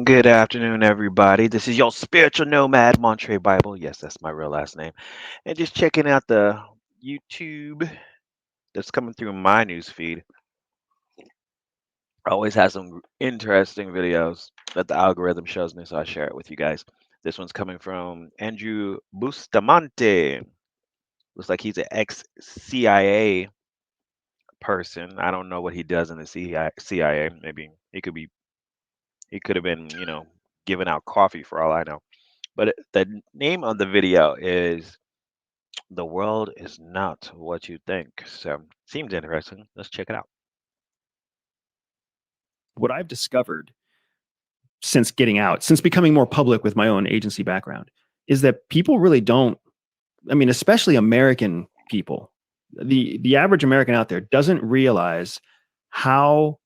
Good afternoon, everybody. This is your spiritual nomad, Montre Bible. Yes, that's my real last name. And just checking out the YouTube that's coming through my news feed. Always has some interesting videos that the algorithm shows me, so I share it with you guys. This one's coming from Andrew Bustamante. Looks like he's an ex-CIA person. I don't know what he does in the CIA. Maybe he could have been, giving out coffee for all I know. But the name of the video is "The World Is Not What You Think." So seems interesting. Let's check it out. What I've discovered since getting out, since becoming more public with my own agency background, is that people really don't, I mean, especially American people, the average American out there doesn't realize how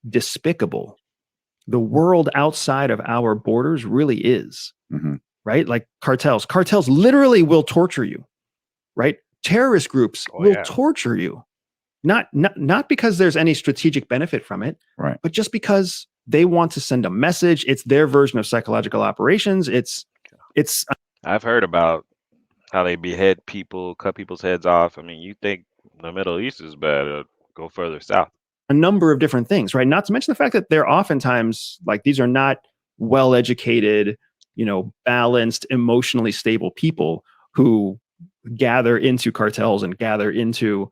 despicable the world outside of our borders really is. Mm-hmm. Right? Like cartels literally will torture you, right? Terrorist groups will torture you. Not because there's any strategic benefit from it, right? But just because they want to send a message. It's their version of psychological operations. It's I've heard about how they behead people, cut people's heads off. I mean, you think the Middle East is bad? Go further south. a number of different things, right? Not to mention the fact that they're oftentimes like these are not well-educated, balanced, emotionally stable people who gather into cartels and gather into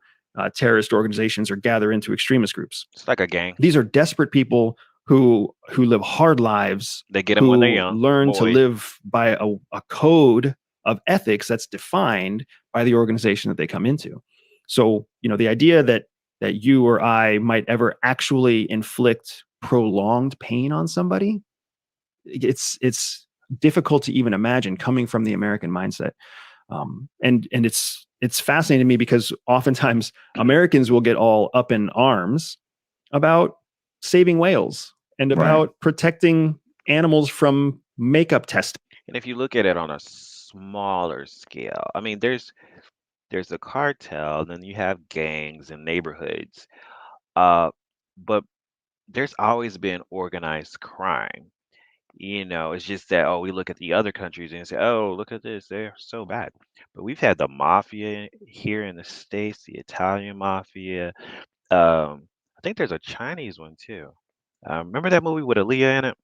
terrorist organizations or gather into extremist groups. It's like a gang. These are desperate people who live hard lives. They get them when they're young. Learn to live by a code of ethics that's defined by the organization that they come into. So, the idea that you or I might ever actually inflict prolonged pain on somebody, it's difficult to even imagine coming from the American mindset. And it's fascinating to me because oftentimes Americans will get all up in arms about saving whales and about protecting animals from makeup testing. And if you look at it on a smaller scale, I mean, there's a cartel, then you have gangs and neighborhoods, but there's always been organized crime. It's just that, oh, we look at the other countries and say, oh, look at this, they're so bad. But we've had the mafia here in the States, the Italian mafia. I think there's a Chinese one too. Remember that movie with Aaliyah in it?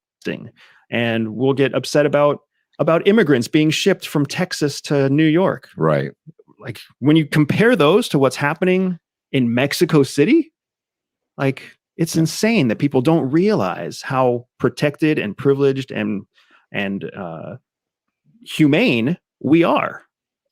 And we'll get upset about immigrants being shipped from Texas to New York. Right. Like when you compare those to what's happening in Mexico City, like it's insane that people don't realize how protected and privileged and humane we are,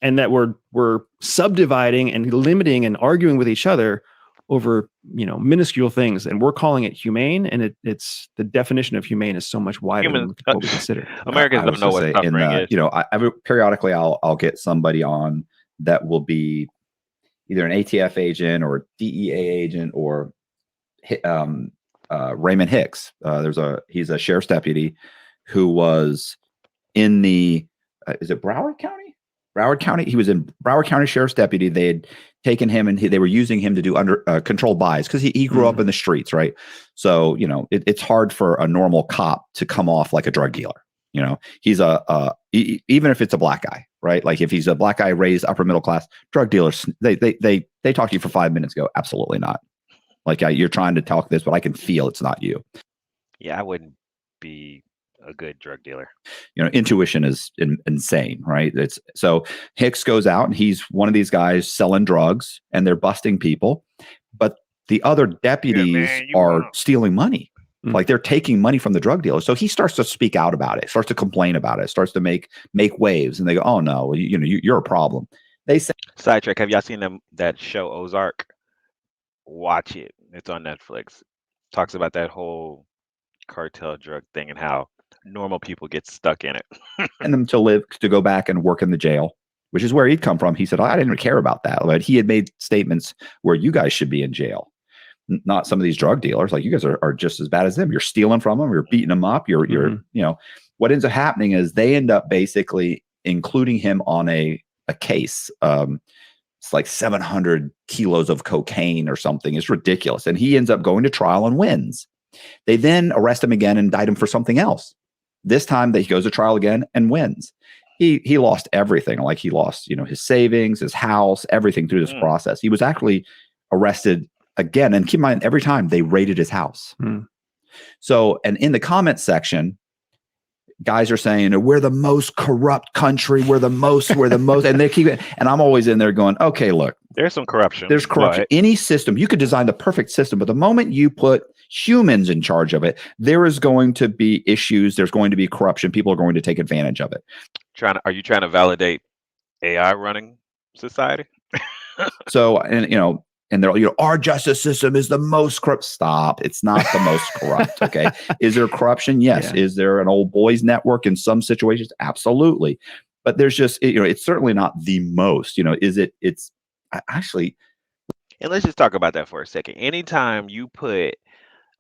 and that we're subdividing and limiting and arguing with each other over minuscule things, and we're calling it humane, and it's the definition of humane is so much wider than what we consider. Americans don't know what suffering is. Periodically I'll get somebody on that will be either an ATF agent or DEA agent or Raymond Hicks. He's a sheriff's deputy who was in the is it Broward County? Broward County. He was in Broward County Sheriff's Deputy. They had taken him and they were using him to do controlled buys because he grew up in the streets, right? So it's hard for a normal cop to come off like a drug dealer. He's even if it's a black guy, right? Like if he's a black guy raised upper middle class, drug dealers they talk to you for 5 minutes, go absolutely not. Like you're trying to talk this, but I can feel it's not you. Yeah, I wouldn't be a good drug dealer. Intuition is insane, right? So Hicks goes out and he's one of these guys selling drugs and they're busting people, but the other deputies are stealing money. Mm-hmm. Like they're taking money from the drug dealers. So he starts to speak out about it, starts to complain about it, starts to make waves, and they go, "Oh no, you're a problem." They say, sidetrack. Have y'all seen that show Ozark? Watch it. It's on Netflix. Talks about that whole cartel drug thing and how normal people get stuck in it. And them to go back and work in the jail, which is where he'd come from. He said, I didn't care about that. But he had made statements where you guys should be in jail, not some of these drug dealers. Like you guys are just as bad as them. You're stealing from them. You're beating them up. You're what ends up happening is they end up basically including him on a case. It's like 700 kilos of cocaine or something. It's ridiculous. And he ends up going to trial and wins. They then arrest him again and indict him for something else. This time that he goes to trial again and wins. He lost everything. Like he lost, his savings, his house, everything through this process. He was actually arrested again. And keep in mind, every time they raided his house. So, and in the comment section, guys are saying, we're the most corrupt country. We're the most, and they keep it. And I'm always in there going, okay, look, there's some corruption. There's corruption. Any system, you could design the perfect system, but the moment you put humans in charge of it, there is going to be issues. There's going to be corruption. People are going to take advantage of it. Are you trying to validate AI running society? So, and they're, our justice system is the most corrupt. Stop. It's not the most corrupt. Okay. Is there corruption? Yes. Yeah. Is there an old boys network in some situations? Absolutely. But there's just, it's certainly not the most, it's actually. And let's just talk about that for a second. Anytime you put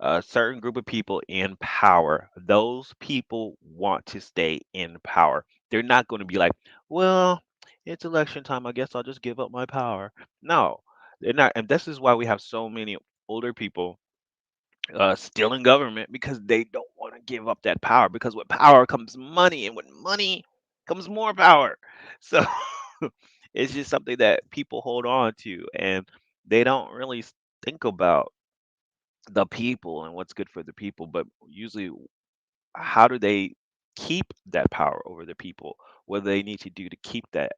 a certain group of people in power, those people want to stay in power. They're not going to be like, well, it's election time. I guess I'll just give up my power. No, they're not. And this is why we have so many older people still in government, because they don't want to give up that power, because with power comes money, and with money comes more power. So it's just something that people hold on to, and they don't really think about the people and what's good for the people, but usually how do they keep that power over the people? What do they need to do to keep that?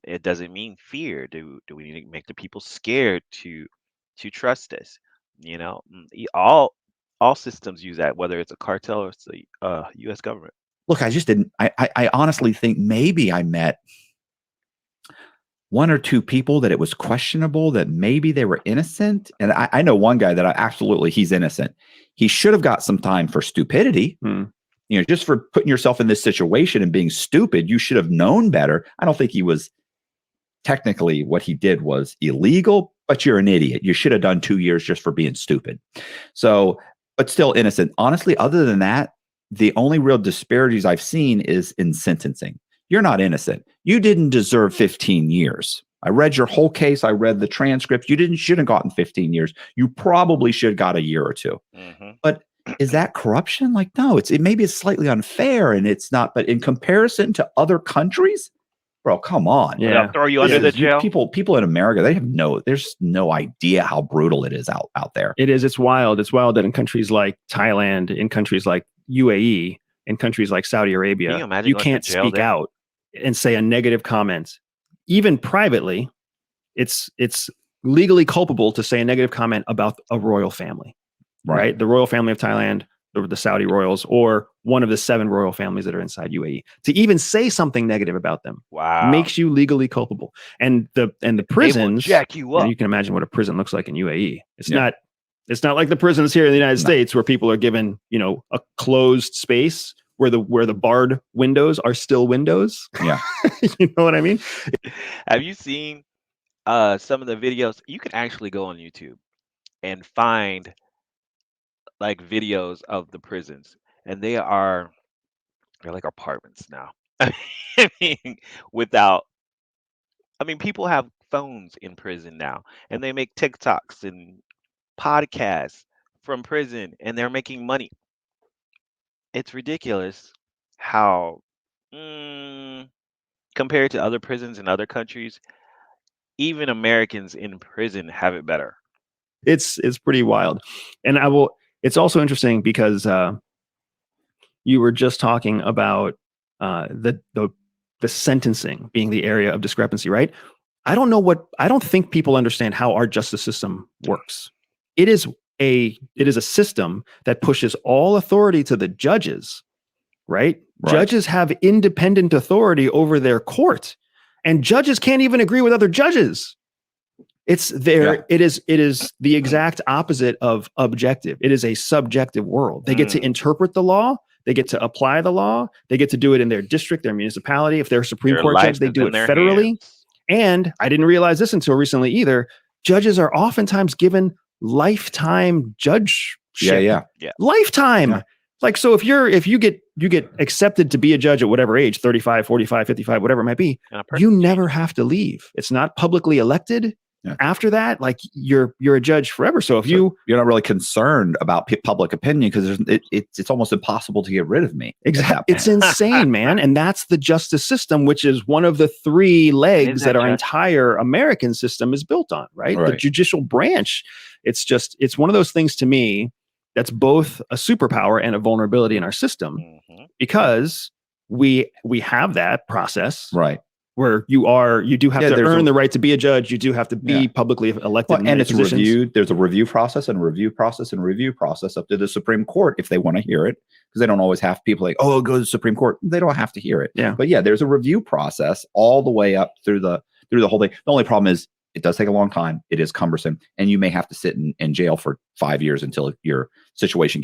It doesn't mean fear. Do we need to make the people scared to trust us? All systems use that, whether it's a cartel or it's the U.S. government. Look, I just didn't. I honestly think maybe I met one or two people that it was questionable that maybe they were innocent. And I know one guy that he's innocent. He should have got some time for stupidity. Just for putting yourself in this situation and being stupid, you should have known better. I don't think he was technically, what he did was illegal, but you're an idiot. You should have done 2 years just for being stupid. So, but still innocent. Honestly, other than that, the only real disparities I've seen is in sentencing. You're not innocent. You didn't deserve 15 years. I read your whole case. I read the transcript. You shouldn't have gotten 15 years. You probably should have got a year or two. But is that corruption? Like, no, maybe it's slightly unfair and it's not, but in comparison to other countries, bro, come on. Yeah. They'll throw you under the jail. People in America, there's no idea how brutal it is out there. It is. It's wild. It's wild that in countries like Thailand, in countries like UAE, in countries like Saudi Arabia, you can't speak out and say a negative comment. Even privately, it's legally culpable to say a negative comment about a royal family, right? The royal family of Thailand, the Saudi royals, or one of the 7 royal families that are inside UAE. To even say something negative about them makes you legally culpable. And the prisons, jack you up. You can imagine what a prison looks like in UAE. It's not like the prisons here in the United States where people are given, a closed space where the barred windows are still windows. Yeah. You know what I mean? Have you seen some of the videos? You can actually go on YouTube and find like videos of the prisons, and they're like apartments now. I mean, people have phones in prison now, and they make TikToks and podcasts from prison, and they're making money. It's ridiculous how, compared to other prisons in other countries, even Americans in prison have it better. It's pretty wild. And it's also interesting because you were just talking about the sentencing being the area of discrepancy, right? I don't think people understand how our justice system works. It is a system that pushes all authority to the judges, right? Judges have independent authority over their court, and judges can't even agree with other judges. It is the exact opposite of objective. It is a subjective world. They get to interpret the law. They get to apply the law. They get to do it in their district, their municipality. If they're a Supreme Court judge, they do it federally. Hands. And I didn't realize this until recently either. Judges are oftentimes given lifetime judgeship. Yeah. Lifetime. Yeah. Like, so if you get accepted to be a judge at whatever age, 35, 45, 55, whatever it might be, you never have to leave. It's not publicly elected. Yeah. After that, like you're a judge forever. So if you're not really concerned about public opinion because it's almost impossible to get rid of me. Exactly. It's insane, man. And that's the justice system, which is one of the three legs that our entire American system is built on, right? The judicial branch. It's one of those things to me that's both a superpower and a vulnerability in our system because we have that process. Right. Where you do have to earn the right to be a judge. You do have to be publicly elected. And it's reviewed. There's a review process and a review process and a review process up to the Supreme Court if they want to hear it, because they don't always have people like, oh, go to the Supreme Court. They don't have to hear it. Yeah. But yeah, there's a review process all the way up through the whole thing. The only problem is it does take a long time. It is cumbersome, and you may have to sit in jail for 5 years until your situation.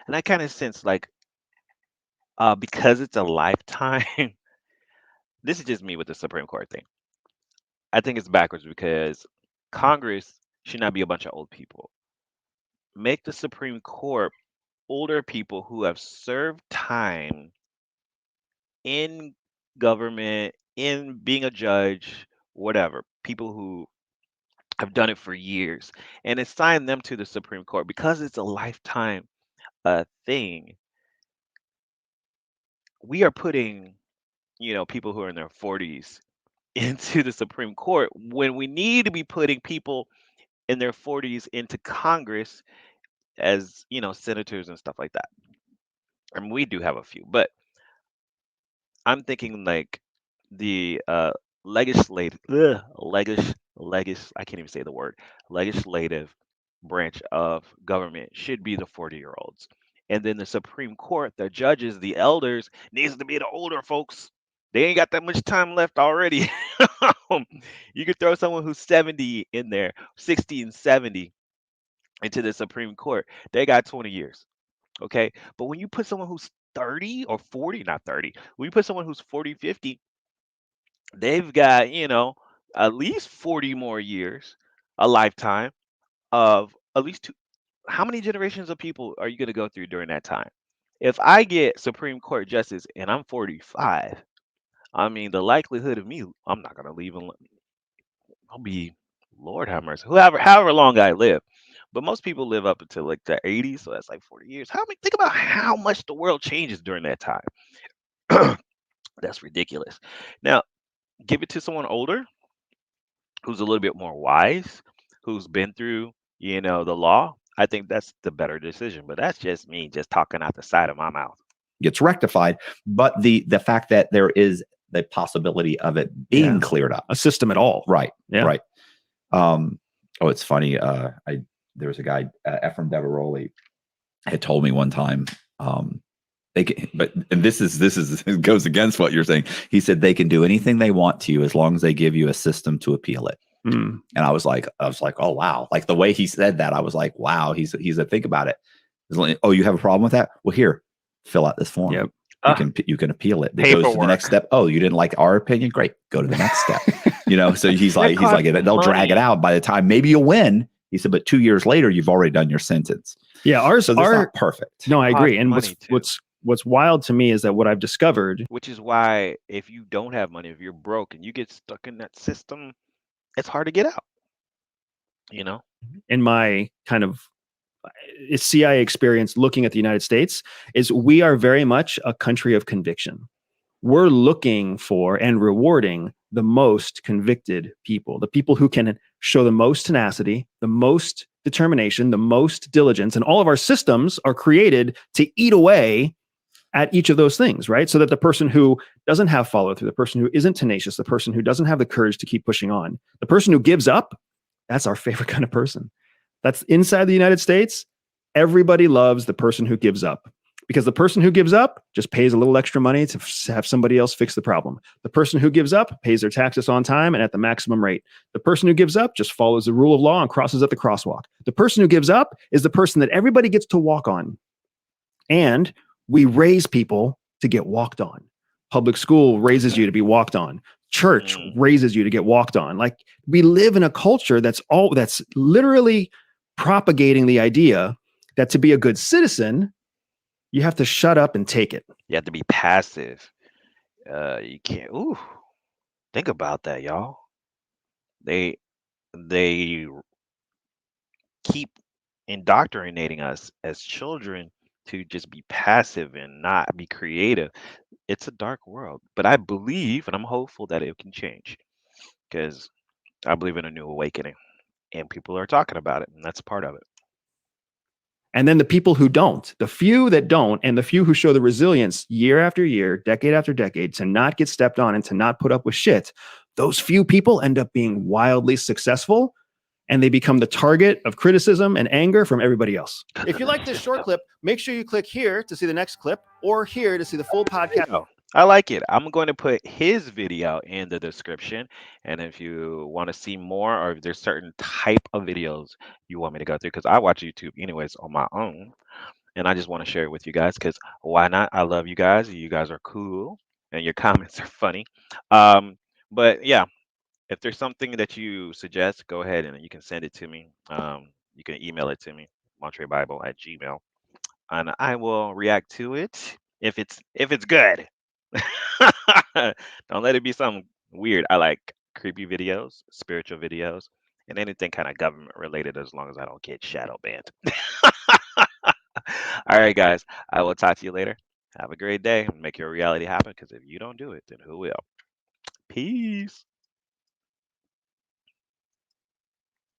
And I kind of sense like, because it's a lifetime. This is just me with the Supreme Court thing. I think it's backwards because Congress should not be a bunch of old people. Make the Supreme Court older people who have served time in government, in being a judge, whatever. People who have done it for years and assign them to the Supreme Court because it's a lifetime thing. We are putting, people who are in their 40s into the Supreme Court when we need to be putting people in their 40s into Congress as, senators and stuff like that. I mean, we do have a few, but I'm thinking like the I can't even say the word, legislative branch of government should be the 40-year-olds. And then the Supreme Court, the judges, the elders, needs to be the older folks. They ain't got that much time left already. You could throw someone who's 70 in there, 60 and 70 into the Supreme Court. They got 20 years. Okay. But when you put someone who's 30 or 40, not 30, when you put someone who's 40, 50, they've got, at least 40 more years, a lifetime of at least two. How many generations of people are you going to go through during that time? If I get Supreme Court justice and I'm 45, I mean, the likelihood of me, I'm not going to leave. I'll be, Lord have mercy, however long I live. But most people live up until like the 80s, so that's like 40 years. Think about how much the world changes during that time. That's ridiculous. Now, give it to someone older who's a little bit more wise, who's been through, the law. I think that's the better decision. But that's just me just talking out the side of my mouth. Gets rectified, but the fact that there is the possibility of it being cleared up, a system at all, right? It's funny. There was a guy, Ephraim Deveroli, had told me one time. This it goes against what you're saying. He said they can do anything they want to you as long as they give you a system to appeal it. And I was like, oh wow! Like the way he said that, I was like, wow. He's a think about it. Like, oh, you have a problem with that? Well, here, fill out this form. Yep. You can appeal it. It goes to the next step. Oh, you didn't like our opinion? Great. Go to the next step. So he's like, they'll drag it out. By the time maybe you'll win. He said, but 2 years later, you've already done your sentence. Yeah, ours not perfect. No, I agree. And what's wild to me is that what I've discovered, which is why if you don't have money, if you're broke and you get stuck in that system, it's hard to get out. In my kind of CIA experience looking at the United States, is we are very much a country of conviction. We're looking for and rewarding the most convicted people, the people who can show the most tenacity, the most determination, the most diligence. And all of our systems are created to eat away at each of those things, right? So that the person who doesn't have follow through, the person who isn't tenacious, the person who doesn't have the courage to keep pushing on, the person who gives up, that's our favorite kind of person. That's inside the United States. Everybody loves the person who gives up, because the person who gives up just pays a little extra money to have somebody else fix the problem. The person who gives up pays their taxes on time and at the maximum rate. The person who gives up just follows the rule of law and crosses at the crosswalk. The person who gives up is the person that everybody gets to walk on. And we raise people to get walked on. Public school raises you to be walked on. Church raises you to get walked on. Like, we live in a culture that's literally propagating the idea that to be a good citizen, you have to shut up and take it. You have to be passive. You can't. Think about that, y'all. they keep indoctrinating us as children to just be passive and not be creative. It's a dark world, but I believe and I'm hopeful that it can change because I believe in a new awakening and people are talking about it, and that's part of it. And then the people who don't, the few that don't, and the few who show the resilience year after year, decade after decade, to not get stepped on and to not put up with shit, those few people end up being wildly successful and they become the target of criticism and anger from everybody else. If you like this short clip, make sure you click here to see the next clip or here to see the full podcast. Oh, I like it. I'm going to put his video in the description. And if you want to see more, or if there's certain type of videos you want me to go through, because I watch YouTube anyways on my own, and I just want to share it with you guys, because why not? I love you guys. You guys are cool, and your comments are funny. But yeah, if there's something that you suggest, go ahead and you can send it to me. You can email it to me, montrebible@gmail, and I will react to it if it's good. Don't let it be something weird. I like creepy videos, spiritual videos, and anything kind of government related as long as I don't get shadow banned. All right, guys. I will talk to you later. Have a great day. Make your reality happen because if you don't do it, then who will? Peace.